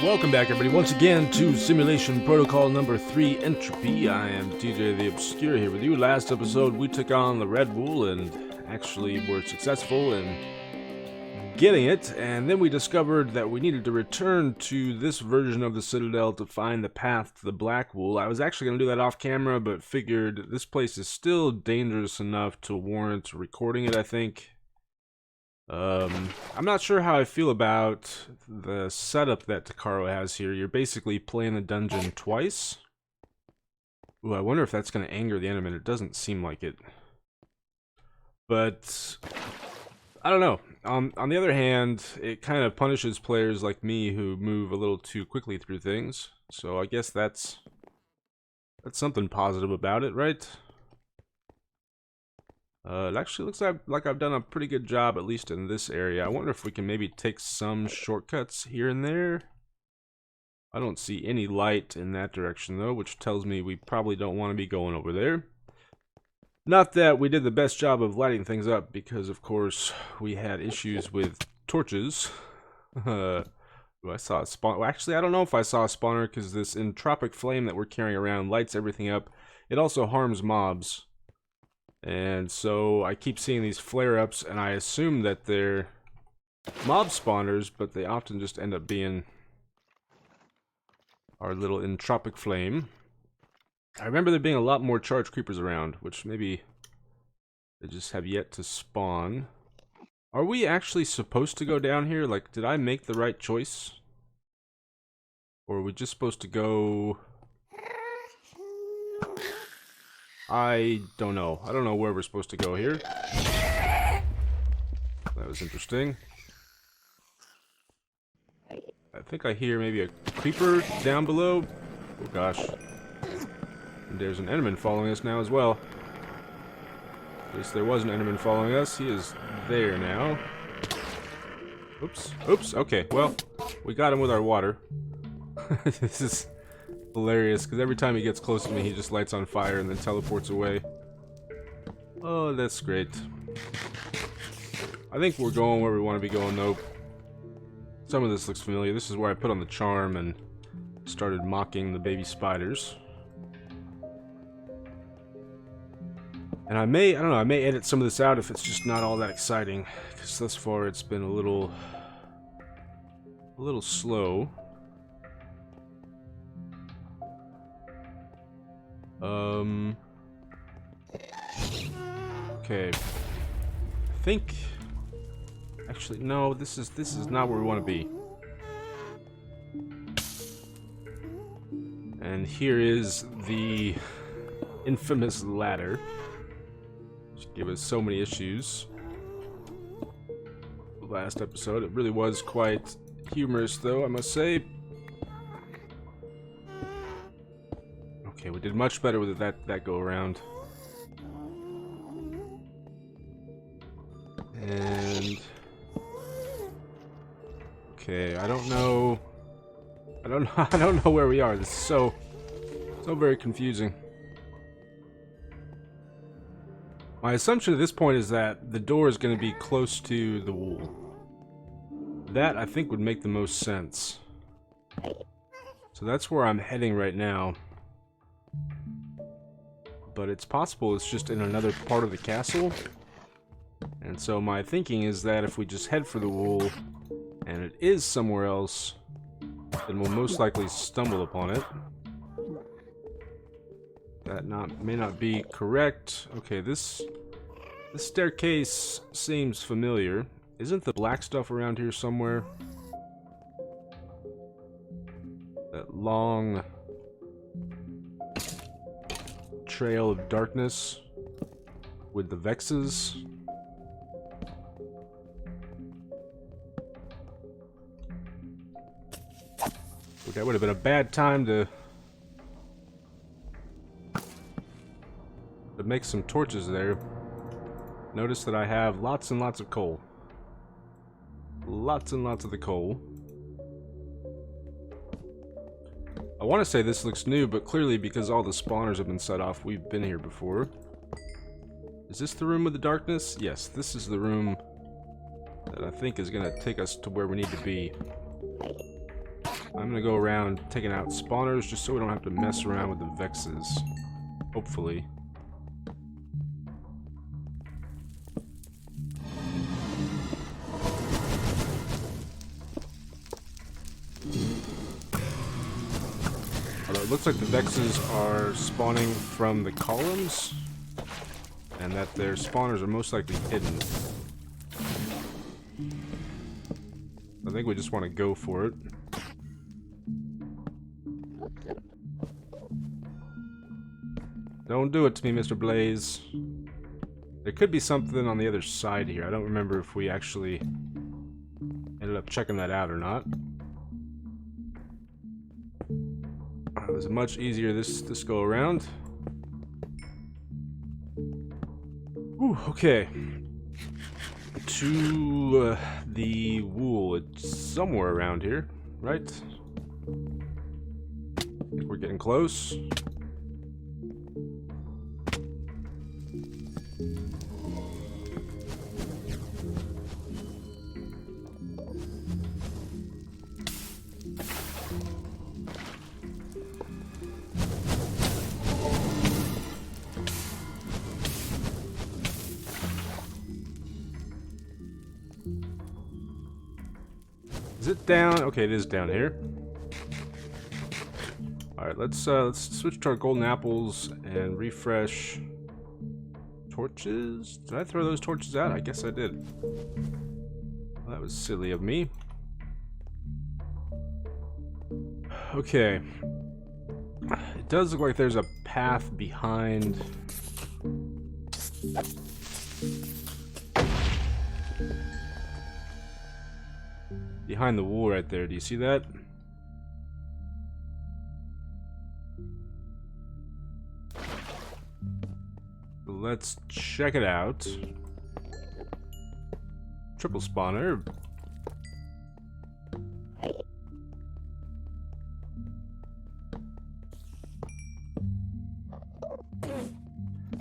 Welcome back, everybody, once again to Simulation Protocol number 3 Entropy. I am TJ the Obscure here with you. Last episode we took on the Red Wool and actually were successful in getting it, and then we discovered that we needed to return to this version of the Citadel to find the path to the Black Wool. I was actually going to do that off camera, but figured this place is still dangerous enough to warrant recording it, I think. I'm not sure how I feel about the setup that Tikaro has here. You're basically playing the dungeon twice. Ooh, I wonder if that's going to anger the enemy. It doesn't seem like it. But I don't know. On the other hand, it kind of punishes players like me who move a little too quickly through things. So I guess that's something positive about it, right? It actually looks like I've done a pretty good job, at least in this area. I wonder if we can maybe take some shortcuts here and there. I don't see any light in that direction, though, which tells me we probably don't want to be going over there. Not that we did the best job of lighting things up, because, of course, we had issues with torches. I saw a spawn. Well, actually, I don't know if I saw a spawner, because this entropic flame that we're carrying around lights everything up. It also harms mobs. And so I keep seeing these flare-ups, and I assume that they're mob spawners, but they often just end up being our little entropic flame. I remember there being a lot more charged creepers around, which maybe they just have yet to spawn. Are we actually supposed to go down here? Like, did I make the right choice? Or are we just supposed to go... I don't know. I don't know where we're supposed to go here. That was interesting. I think I hear maybe a creeper down below. Oh gosh. And there's an enderman following us now as well. At least there was an enderman following us. He is there now. Oops. Oops. Okay, well, we got him with our water. This is hilarious, because every time he gets close to me, he just lights on fire and then teleports away. Oh, that's great. I think we're going where we want to be going, though. Some of this looks familiar. This is where I put on the charm and started mocking the baby spiders. And I don't know, I may edit some of this out if it's just not all that exciting, because thus far it's been a little slow. Okay. I think... Actually, no, this is not where we want to be. And here is the infamous ladder, which gave us so many issues. The last episode, it really was quite humorous, though, I must say. Okay, we did much better with that go around. And okay, I don't know where we are. This is so very confusing. My assumption at this point is that the door is going to be close to the wool. That, I think, would make the most sense. So that's where I'm heading right now. But it's possible it's just in another part of the castle. And so my thinking is that if we just head for the wool, and it is somewhere else, then we'll most likely stumble upon it. That may not be correct. Okay, this staircase seems familiar. Isn't the black stuff around here somewhere? That long trail of darkness with the vexes. Okay, that would have been a bad time to make some torches there. Notice that I have lots and lots of coal. Lots and lots of the coal. I want to say this looks new, but clearly because all the spawners have been set off, we've been here before. Is this the room with the darkness? Yes, this is the room that I think is going to take us to where we need to be. I'm gonna go around taking out spawners just so we don't have to mess around with the vexes. Hopefully. Although it looks like the vexes are spawning from the columns, and that their spawners are most likely hidden. I think we just want to go for it. Don't do it to me, Mr. Blaze. There could be something on the other side here. I don't remember if we actually ended up checking that out or not. It was much easier this go around. Ooh, okay. To the wool. It's somewhere around here, right? I think we're getting close. Is it down? Okay, it is down here. Alright, let's switch to our golden apples and refresh. Torches? Did I throw those torches out? I guess I did. Well, that was silly of me. Okay. It does look like there's a path behind. Behind the wall right there. Do you see that? Let's check it out. Triple spawner.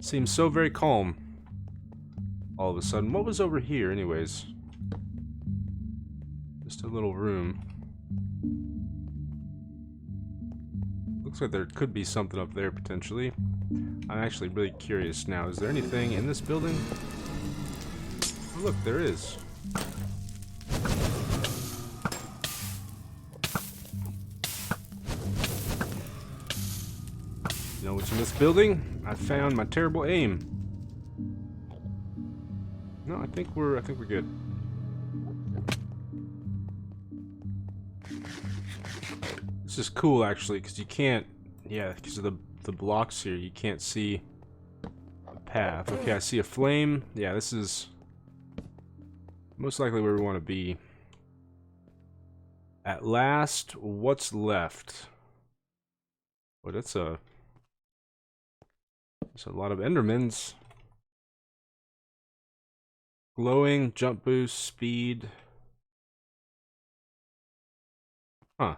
Seems so very calm. All of a sudden. What was over here anyways? Just a little room. Looks like there could be something up there potentially. I'm actually really curious now. Is there anything in this building? Oh, look, there is. You know what's in this building? I found my terrible aim. No, I think we're good. This is cool actually, because you can't, yeah, because of the blocks here, you can't see the path. Okay, I see a flame. Yeah, this is most likely where we want to be. At last, what's left? Oh, that's a lot of Endermans. Glowing, jump boost, speed. Huh.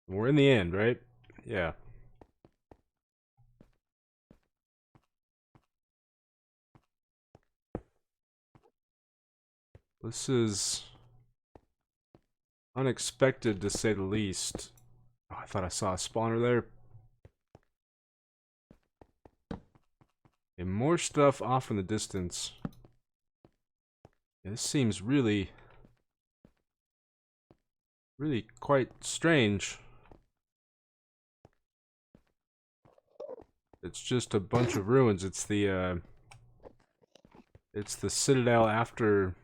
We're in the end, right? Yeah. This is unexpected to say the least. Oh, I thought I saw a spawner there. And more stuff off in the distance. Yeah, this seems really quite strange. It's just a bunch of ruins. It's the citadel after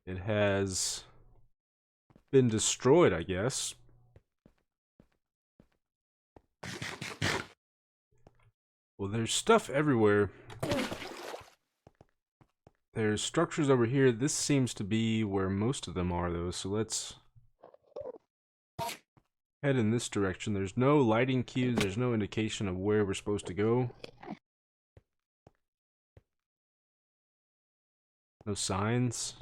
it has been destroyed, I guess. Well, there's stuff everywhere. There's structures over here. This seems to be where most of them are, though, so let's head in this direction. There's no lighting cues. There's no indication of where we're supposed to go. No signs.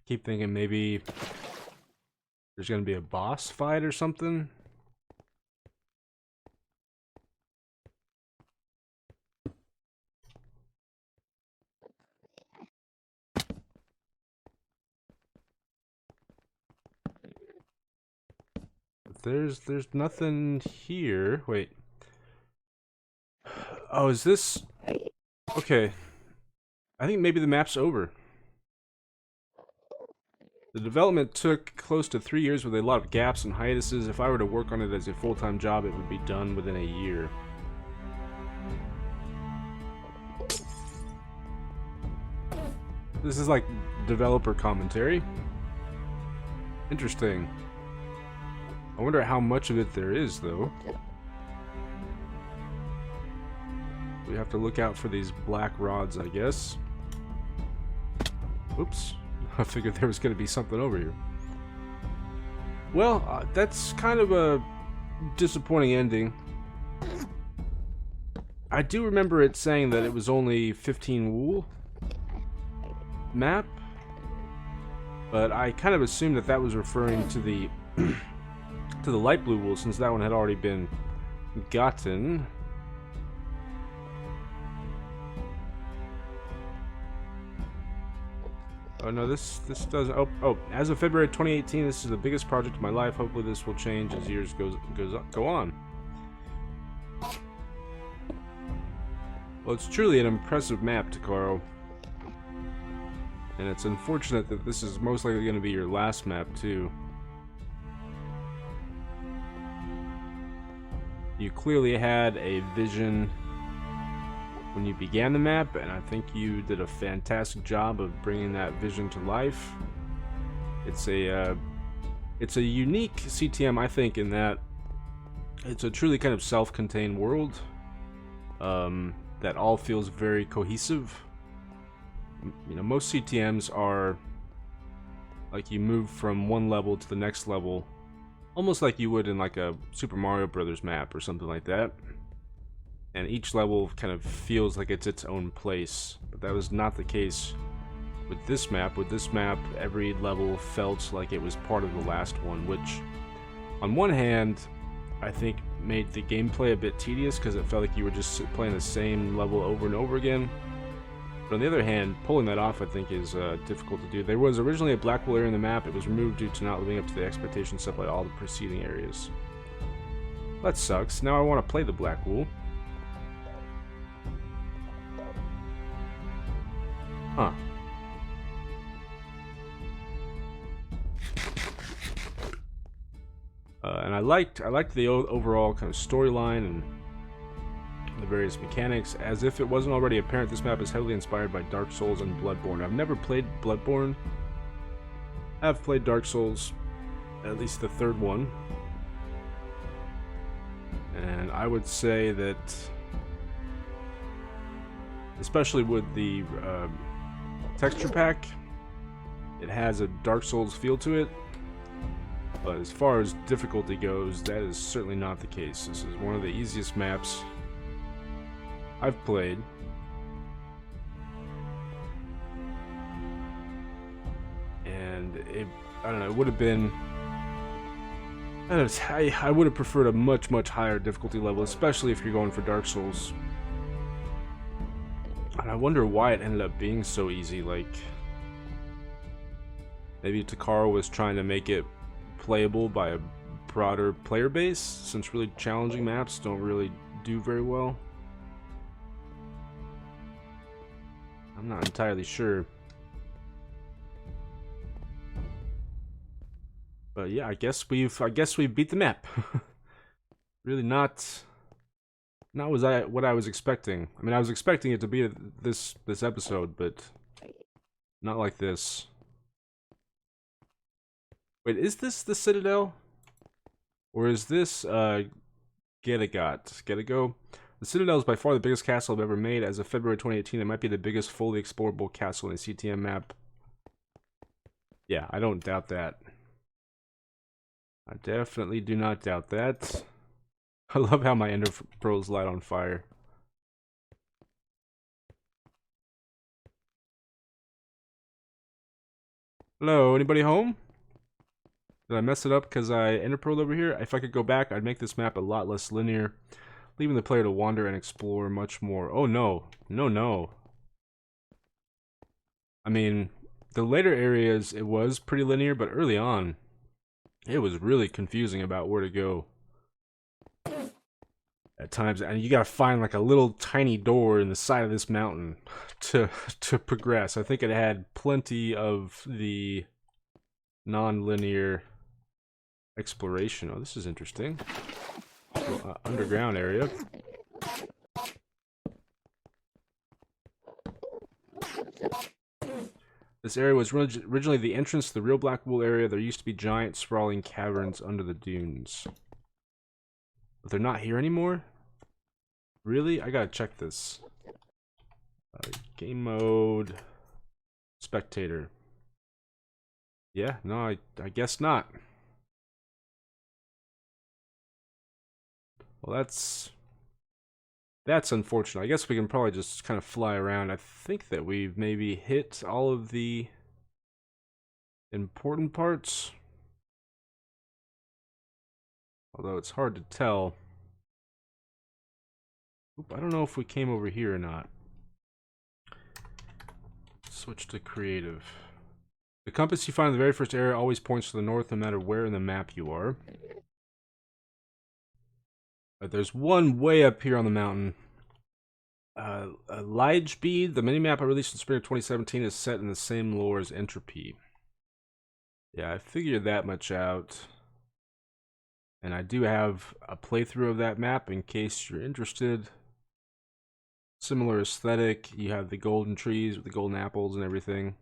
Keep thinking maybe there's gonna be a boss fight or something. there's nothing here. Wait. Oh, is this... Okay. I think maybe the map's over. The development took close to 3 years with a lot of gaps and hiatuses. If I were to work on it as a full-time job, it would be done within a year. This is like developer commentary. Interesting. I wonder how much of it there is, though. We have to look out for these black rods, I guess. Oops. I figured there was going to be something over here. Well, that's kind of a disappointing ending. I do remember it saying that it was only 15 wool map, but I kind of assumed that that was referring to the to the light blue wool, since that one had already been gotten. Oh no, this doesn't. Oh, as of February 2018, this is the biggest project of my life. Hopefully, this will change as years go on. Well, it's truly an impressive map, Tikaro. And it's unfortunate that this is most likely going to be your last map too. You clearly had a vision when you began the map, and I think you did a fantastic job of bringing that vision to life. It's a unique CTM, I think, in that it's a truly kind of self-contained world that all feels very cohesive. You know, most CTMs are like you move from one level to the next level, almost like you would in like a Super Mario Brothers map or something like that. And each level kind of feels like it's its own place, but that was not the case with this map. With this map, every level felt like it was part of the last one, which, on one hand, I think made the gameplay a bit tedious because it felt like you were just playing the same level over and over again. But on the other hand, pulling that off, I think, is difficult to do. There was originally a black wool area in the map. It was removed due to not living up to the expectations set by all the preceding areas. That sucks. Now I want to play the black wool. Huh. And I liked the overall kind of storyline and the various mechanics. As if it wasn't already apparent, this map is heavily inspired by Dark Souls and Bloodborne. I've never played Bloodborne. I've played Dark Souls, at least the third one. And I would say that, especially with the texture pack, it has a Dark Souls feel to it, but as far as difficulty goes, that is certainly not the case. This is one of the easiest maps I've played. And I don't know, it would have been, I would have preferred a much higher difficulty level, especially if you're going for Dark Souls. And I wonder why it ended up being so easy. Like, maybe Tikaro was trying to make it playable by a broader player base, since really challenging maps don't really do very well. I'm not entirely sure. But yeah, I guess we've beat the map. Really not what I was expecting. I mean, I was expecting it to be this episode, but not like this. Wait, is this the Citadel? Or is this Getago? The Citadel is by far the biggest castle I've ever made. As of February 2018, it might be the biggest fully explorable castle in a CTM map. Yeah, I don't doubt that. I definitely do not doubt that. I love how my ender pearls light on fire. Hello, anybody home? Did I mess it up because I ender pearled over here? If I could go back, I'd make this map a lot less linear, leaving the player to wander and explore much more. Oh no. No. I mean, the later areas, it was pretty linear, but early on, It was really confusing about where to go at times, and you gotta find like a little tiny door in the side of this mountain to progress. I think it had plenty of the non-linear exploration. Oh, this is interesting. So, underground area. This area was originally the entrance to the real Black Wool area. There used to be giant sprawling caverns under the dunes. But they're not here anymore? Really? I gotta check this. Game mode. Spectator. Yeah, no, I guess not. Well, that's unfortunate. I guess we can probably just kind of fly around. I think that we've maybe hit all of the important parts. Although it's hard to tell. Oop, I don't know if we came over here or not. Switch to creative. The compass you find in the very first area always points to the north no matter where in the map you are. But there's one way up here on the mountain. Ligebead, the minimap I released in spring of 2017, is set in the same lore as Entropy. Yeah, I figured that much out. And I do have a playthrough of that map in case you're interested. Similar aesthetic. You have the golden trees with the golden apples and everything.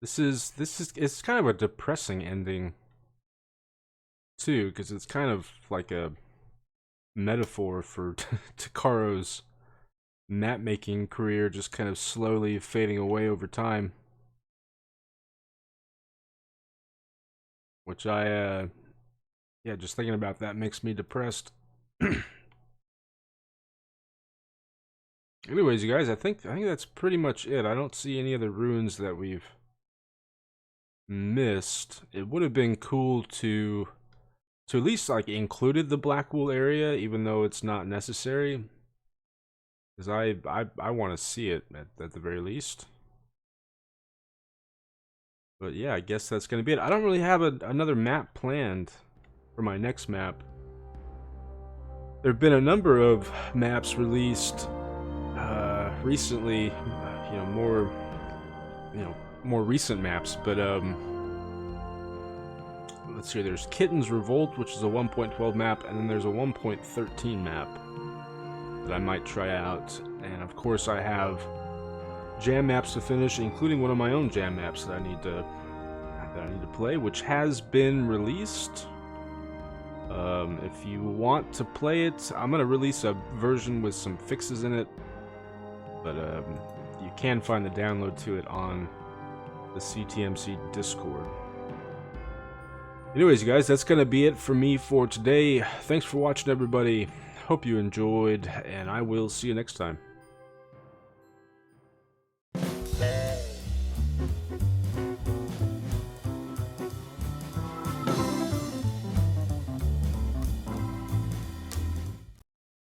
It's kind of a depressing ending too, because it's kind of like a metaphor for Tikaro's map making career just kind of slowly fading away over time. Which yeah, just thinking about that makes me depressed. Anyways, you guys, I think that's pretty much it. I don't see any other ruins that we've missed. It would have been cool to at least like included the Black Wool area, even though it's not necessary, because I want to see it at the very least. But yeah, I guess that's gonna be it. I don't really have another map planned for my next map. There have been a number of maps released recently, more recent maps, but let's see, there's Kitten's Revolt, which is a 1.12 map, and then there's a 1.13 map that I might try out. And of course I have jam maps to finish, including one of my own jam maps that I need to play, which has been released. If you want to play it, I'm gonna release a version with some fixes in it, but you can find the download to it on the CTMC Discord. Anyways, you guys, that's gonna be it for me for today. Thanks for watching, everybody. Hope you enjoyed, and I will see you next time.